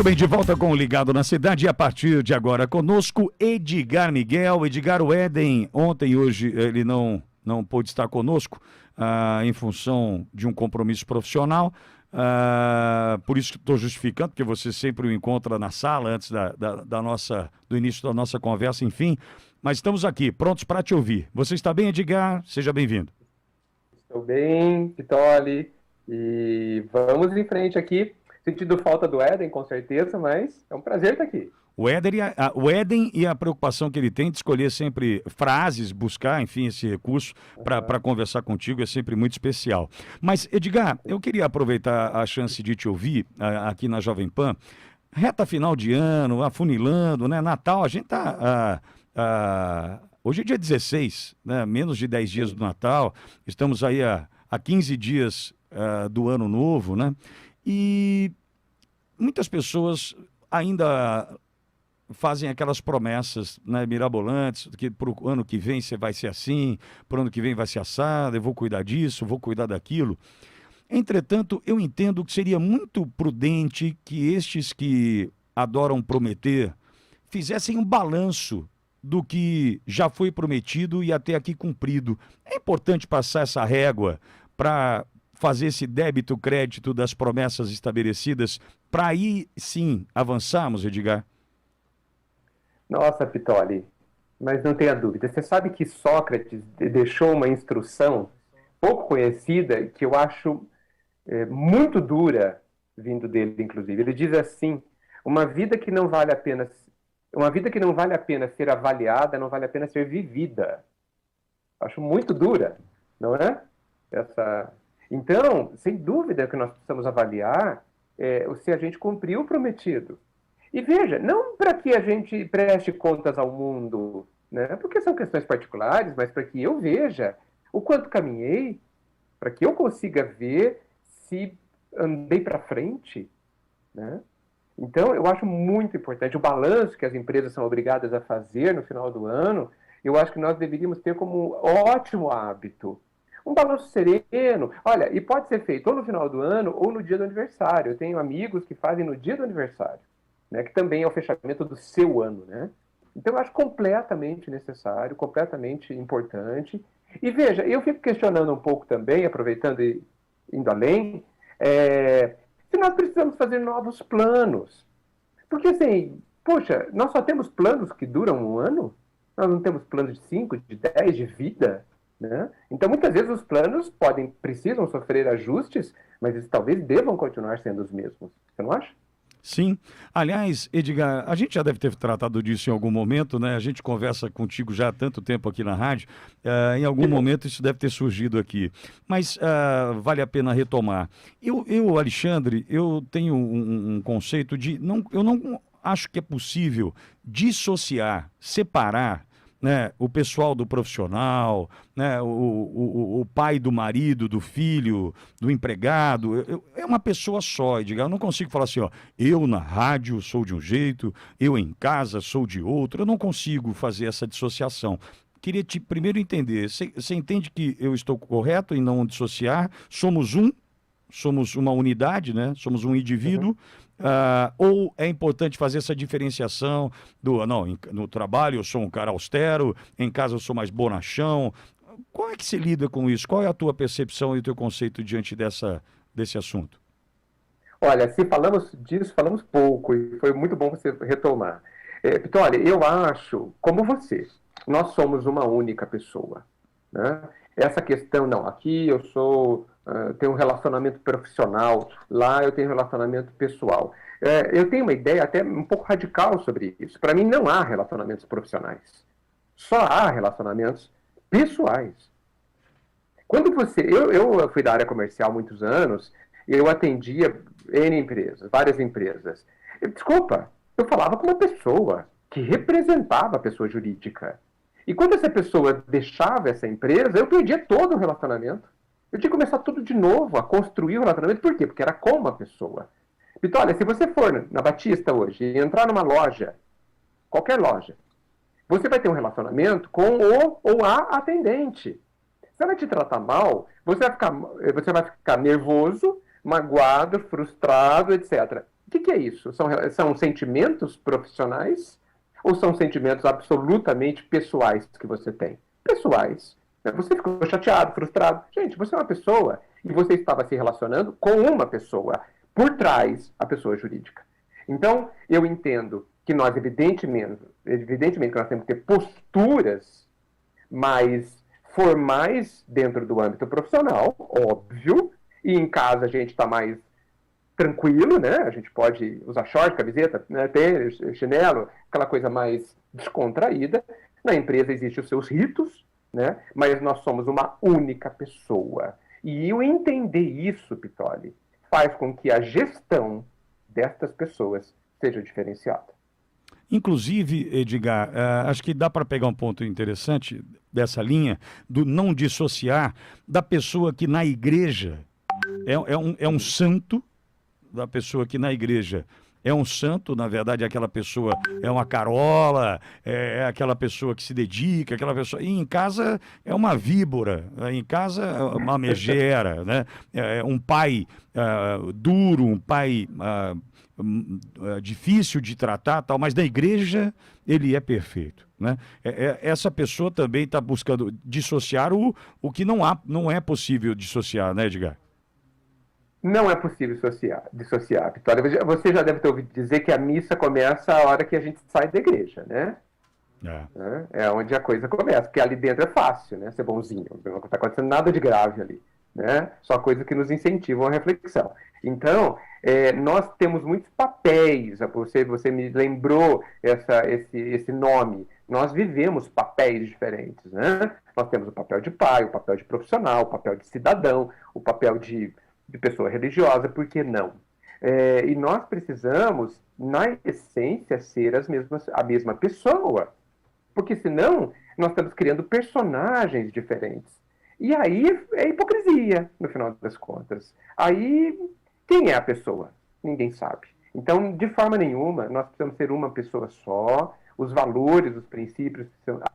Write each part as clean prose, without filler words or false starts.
bem, de volta com o Ligado na Cidade e a partir de agora conosco Edgar Miguel. Edgar, o Éden, ontem e hoje ele não pôde estar conosco em função de um compromisso profissional. Por isso que estou justificando, porque você sempre o encontra na sala antes do início da nossa conversa, enfim. Mas estamos aqui, prontos para te ouvir. Você está bem, Edgar? Seja bem-vindo. Estou bem, Pitoli, e vamos em frente aqui. Sentido falta do Éden, com certeza, mas é um prazer estar aqui. O Éden e a preocupação que ele tem de escolher sempre frases, buscar, enfim, esse recurso para conversar contigo é sempre muito especial. Mas, Edgar, eu queria aproveitar a chance de te ouvir aqui na Jovem Pan. Reta final de ano, afunilando, né? Natal, a gente está... hoje é dia 16, né? Menos de 10 dias do Natal. Estamos aí há 15 dias do Ano Novo, né? E muitas pessoas ainda fazem aquelas promessas, né, mirabolantes, que para o ano que vem você vai ser assim, para o ano que vem vai ser assado, eu vou cuidar disso, vou cuidar daquilo. Entretanto, eu entendo que seria muito prudente que estes que adoram prometer fizessem um balanço do que já foi prometido e até aqui cumprido. É importante passar essa régua para fazer esse débito-crédito das promessas estabelecidas, para aí sim avançarmos, Edgar? Nossa, Pitoli, mas não tenha dúvida. Você sabe que Sócrates deixou uma instrução pouco conhecida, que eu acho muito dura, vindo dele, inclusive. Ele diz assim: uma vida que não vale a pena ser avaliada, não vale a pena ser vivida. Acho muito dura, não é? Então, sem dúvida que nós precisamos avaliar se a gente cumpriu o prometido. E veja, não para que a gente preste contas ao mundo, né? Porque são questões particulares, mas para que eu veja o quanto caminhei, para que eu consiga ver se andei para frente, né? Então, eu acho muito importante o balanço que as empresas são obrigadas a fazer no final do ano. Eu acho que nós deveríamos ter como ótimo hábito um balanço sereno. Olha, e pode ser feito ou no final do ano ou no dia do aniversário. Eu tenho amigos que fazem no dia do aniversário, né, que também é o fechamento do seu ano, né? Então, eu acho completamente necessário, completamente importante. E veja, eu fico questionando um pouco também, aproveitando e indo além, se nós precisamos fazer novos planos. Porque, assim, poxa, nós só temos planos que duram um ano? Nós não temos planos de 5, de 10, de vida, né? Então, muitas vezes os planos precisam sofrer ajustes, mas eles talvez devam continuar sendo os mesmos. Você não acha? Sim. Aliás, Edgar, a gente já deve ter tratado disso em algum momento, né? A gente conversa contigo já há tanto tempo aqui na rádio. Em algum momento isso deve ter surgido aqui. Mas vale a pena retomar. Alexandre, eu tenho um conceito de... eu não acho que é possível dissociar, separar, né, o pessoal do profissional, né, o pai do marido, do filho, do empregado. É uma pessoa só, Edgar. Eu não consigo falar assim, ó, eu na rádio sou de um jeito, eu em casa sou de outro. Eu não consigo fazer essa dissociação. Queria te primeiro entender, você entende que eu estou correto em não dissociar? Somos uma unidade, né? Somos um indivíduo. Ou é importante fazer essa diferenciação no trabalho eu sou um cara austero, em casa eu sou mais bonachão. Como é que se lida com isso? Qual é a tua percepção e o teu conceito diante desse assunto? Olha, se falamos disso, falamos pouco, e foi muito bom você retomar. Pitoli, eu acho, como você, nós somos uma única pessoa, né? Essa questão, não, aqui eu tenho um relacionamento profissional, lá eu tenho um relacionamento pessoal. Eu tenho uma ideia até um pouco radical sobre isso. Para mim não há relacionamentos profissionais. Só há relacionamentos pessoais. Eu fui da área comercial há muitos anos, e eu atendia várias empresas. Desculpa, eu falava com uma pessoa que representava a pessoa jurídica. E quando essa pessoa deixava essa empresa, eu perdia todo o relacionamento. Eu tinha que começar tudo de novo, a construir o relacionamento. Por quê? Porque era com uma pessoa. Então, olha, se você for na Batista hoje e entrar numa loja, qualquer loja, você vai ter um relacionamento com o ou a atendente. Se ela te tratar mal, você vai ficar nervoso, magoado, frustrado, etc. O que é isso? São sentimentos profissionais ou são sentimentos absolutamente pessoais que você tem? Pessoais. Você ficou chateado, frustrado. Gente, você é uma pessoa e você estava se relacionando com uma pessoa, por trás a pessoa jurídica. Então, eu entendo que nós, evidentemente que nós temos que ter posturas mais formais dentro do âmbito profissional, óbvio, e em casa a gente está mais tranquilo, né? A gente pode usar short, camiseta, né? Tênis, chinelo, aquela coisa mais descontraída. Na empresa existem os seus ritos, né? Mas nós somos uma única pessoa. E eu entender isso, Pitoli, faz com que a gestão destas pessoas seja diferenciada. Inclusive, Edgar, acho que dá para pegar um ponto interessante dessa linha do não dissociar da pessoa que na igreja é um santo, da pessoa que na igreja é um santo, na verdade aquela pessoa é uma carola, é aquela pessoa que se dedica, aquela pessoa... E em casa é uma víbora, em casa é uma megera, né? É um pai duro, um pai difícil de tratar, tal, mas na igreja ele é perfeito, né? Essa pessoa também está buscando dissociar o que não é possível dissociar, né, Edgar? Não é possível dissociar, Vitória. Você já deve ter ouvido dizer que a missa começa a hora que a gente sai da igreja, né? É onde a coisa começa, porque ali dentro é fácil, né? Ser bonzinho, não está acontecendo nada de grave ali, né? Só coisas que nos incentivam a reflexão. Então, nós temos muitos papéis, você me lembrou esse nome, nós vivemos papéis diferentes, né? Nós temos o papel de pai, o papel de profissional, o papel de cidadão, o papel de pessoa religiosa, por que não? E nós precisamos, na essência, ser a mesma pessoa, porque senão nós estamos criando personagens diferentes. E aí é hipocrisia, no final das contas. Aí, quem é a pessoa? Ninguém sabe. Então, de forma nenhuma, nós precisamos ser uma pessoa só, os valores, os princípios,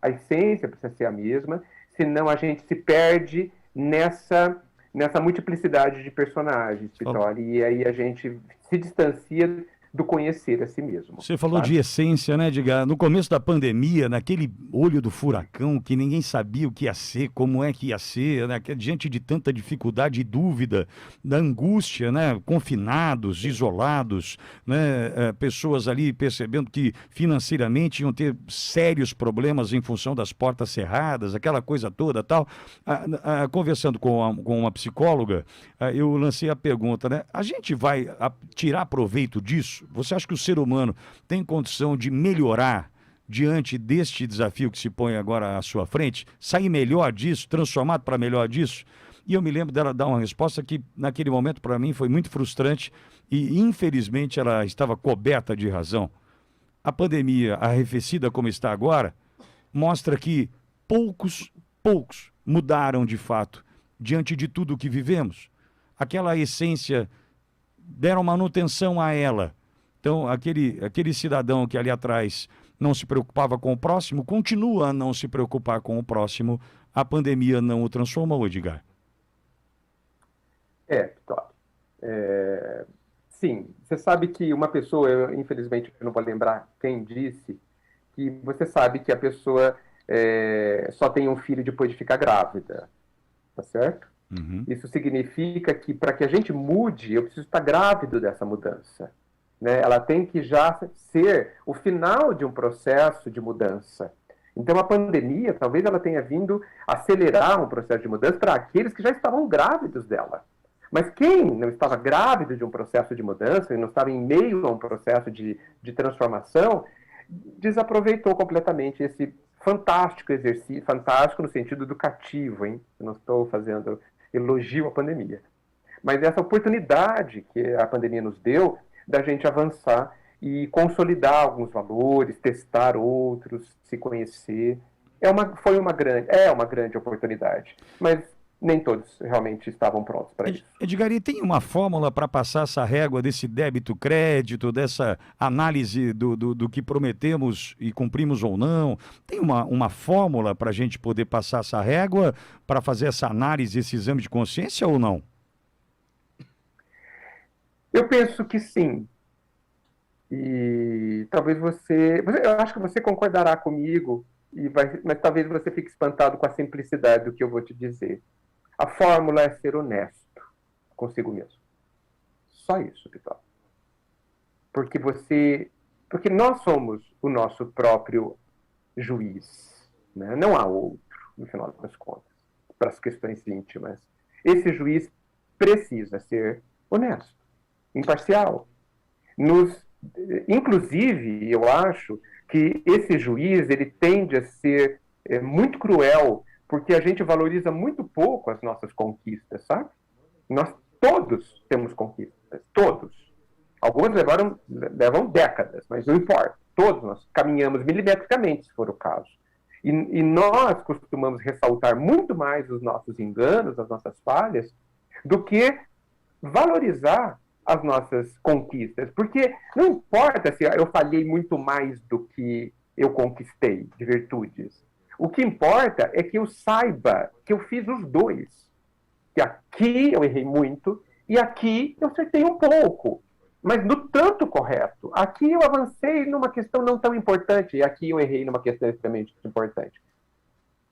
a essência precisa ser a mesma, senão a gente se perde nessa multiplicidade de personagens, Pitoli, e aí a gente se distancia do conhecer a si mesmo. Você falou de essência, né, Edgar? No começo da pandemia, naquele olho do furacão, que ninguém sabia o que ia ser, como é que ia ser, né? Diante de tanta dificuldade e dúvida, da angústia, né? Confinados, isolados, né? Pessoas ali percebendo que financeiramente iam ter sérios problemas em função das portas cerradas, aquela coisa toda, tal. Conversando com uma psicóloga, eu lancei a pergunta, né? A gente vai tirar proveito disso? Você acha que o ser humano tem condição de melhorar diante deste desafio que se põe agora à sua frente? Sair melhor disso, transformado para melhor disso? E eu me lembro dela dar uma resposta que, naquele momento, para mim, foi muito frustrante e, infelizmente, ela estava coberta de razão. A pandemia, arrefecida como está agora, mostra que poucos mudaram de fato diante de tudo o que vivemos. Aquela essência, deram manutenção a ela. Então, aquele cidadão que ali atrás não se preocupava com o próximo, continua a não se preocupar com o próximo. A pandemia não o transformou, Edgar. Sim, você sabe que uma pessoa, infelizmente, eu não vou lembrar quem disse, que você sabe que a pessoa só tem um filho depois de ficar grávida, tá certo? Uhum. Isso significa que para que a gente mude, eu preciso estar grávido dessa mudança. Né? Ela tem que já ser o final de um processo de mudança. Então, a pandemia, talvez ela tenha vindo acelerar um processo de mudança para aqueles que já estavam grávidos dela. Mas quem não estava grávido de um processo de mudança e não estava em meio a um processo de transformação, desaproveitou completamente esse fantástico exercício, fantástico no sentido educativo, hein? Eu não estou fazendo elogio à pandemia. Mas essa oportunidade que a pandemia nos deu da gente avançar e consolidar alguns valores, testar outros, se conhecer. É uma grande oportunidade, mas nem todos realmente estavam prontos para isso. Edgar, e tem uma fórmula para passar essa régua desse débito-crédito, dessa análise do que prometemos e cumprimos ou não? Tem uma fórmula para a gente poder passar essa régua, para fazer essa análise, esse exame de consciência ou não? Eu penso que sim. E talvez eu acho que você concordará comigo, mas talvez você fique espantado com a simplicidade do que eu vou te dizer. A fórmula é ser honesto consigo mesmo. Só isso, Vitor. Porque nós somos o nosso próprio juiz, né? Não há outro, no final das contas, para as questões íntimas. Esse juiz precisa ser honesto, imparcial. Inclusive, eu acho que esse juiz ele tende a ser muito cruel, porque a gente valoriza muito pouco as nossas conquistas, sabe? Nós todos temos conquistas, todos. Algumas levam décadas, mas não importa. Todos nós caminhamos milimetricamente, se for o caso. E nós costumamos ressaltar muito mais os nossos enganos, as nossas falhas, do que valorizar as nossas conquistas. Porque não importa se eu falhei muito mais do que eu conquistei de virtudes. O que importa é que eu saiba que eu fiz os dois. Que aqui eu errei muito e aqui eu acertei um pouco. Mas no tanto correto. Aqui eu avancei numa questão não tão importante e aqui eu errei numa questão extremamente importante.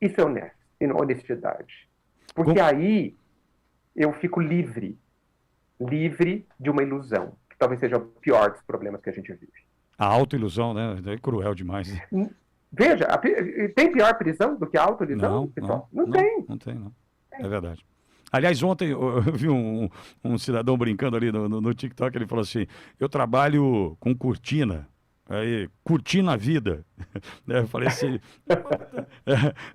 Isso é honestidade. Porque aí eu fico livre de uma ilusão, que talvez seja o pior dos problemas que a gente vive. A autoilusão, né? É cruel demais. Veja, tem pior prisão do que a autoilusão? Não tem. Não tem, não. É verdade. Aliás, ontem eu vi um cidadão brincando ali no TikTok, ele falou assim, eu trabalho com cortina, aí, curtindo a vida. Eu falei assim,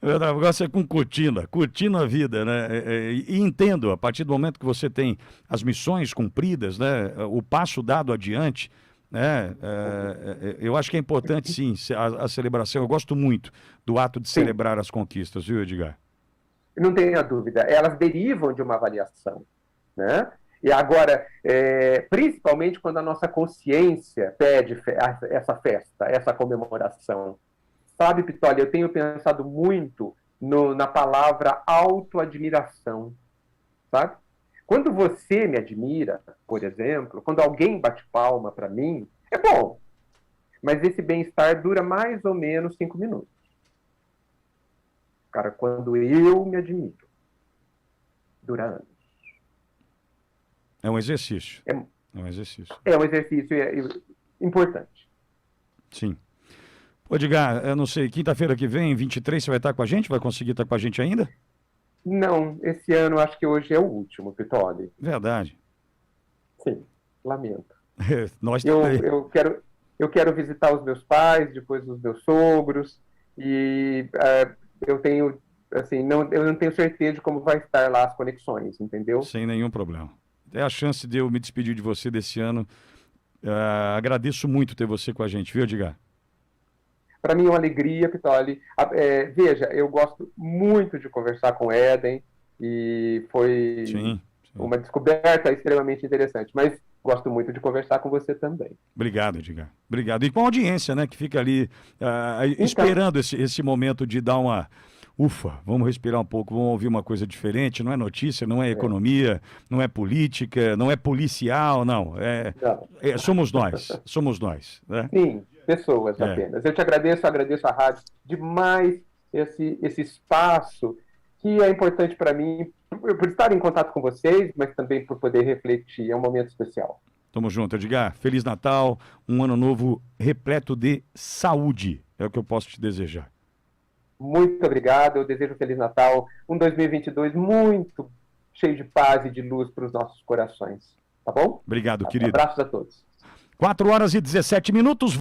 o negócio é com cortina, curtindo a vida, né? E entendo, a partir do momento que você tem as missões cumpridas, né? O passo dado adiante, né? Eu acho que é importante, sim, a celebração. Eu gosto muito do ato de celebrar as conquistas, viu, Edgar? Não tenha dúvida, elas derivam de uma avaliação, né? E agora, principalmente quando a nossa consciência pede essa festa, essa comemoração. Sabe, Pitoli, eu tenho pensado muito na palavra autoadmiração, sabe? Quando você me admira, por exemplo, quando alguém bate palma para mim, é bom, mas esse bem-estar dura mais ou menos 5 minutos. Cara, quando eu me admiro, dura anos. É um exercício. É um exercício. É um exercício importante. Sim. Ô, Edgar, eu não sei, quinta-feira que vem, 23, você vai estar com a gente? Vai conseguir estar com a gente ainda? Não, esse ano acho que hoje é o último, Pitoli. Verdade. Sim, lamento. Nós também. Eu quero visitar os meus pais, depois os meus sogros, e eu tenho, assim, eu não tenho certeza de como vai estar lá as conexões, entendeu? Sem nenhum problema. É a chance de eu me despedir de você desse ano. Agradeço muito ter você com a gente, viu, Edgar? Para mim é uma alegria, Pitoli. Veja, eu gosto muito de conversar com o Éden e foi uma descoberta extremamente interessante, mas gosto muito de conversar com você também. Obrigado, Edgar. Obrigado. E com a audiência, né, que fica ali esperando esse momento de dar uma... Ufa, vamos respirar um pouco, vamos ouvir uma coisa diferente. Não é notícia, não é economia, não é política, não é policial, não. Somos nós. Né? Sim, pessoas apenas. Eu te agradeço a rádio demais esse espaço que é importante para mim, por estar em contato com vocês, mas também por poder refletir. É um momento especial. Tamo junto, Edgar. Feliz Natal, um ano novo repleto de saúde. É o que eu posso te desejar. Muito obrigado, eu desejo um Feliz Natal, um 2022 muito cheio de paz e de luz para os nossos corações, tá bom? Obrigado, querido. Abraços a todos. 4 horas e 17 minutos.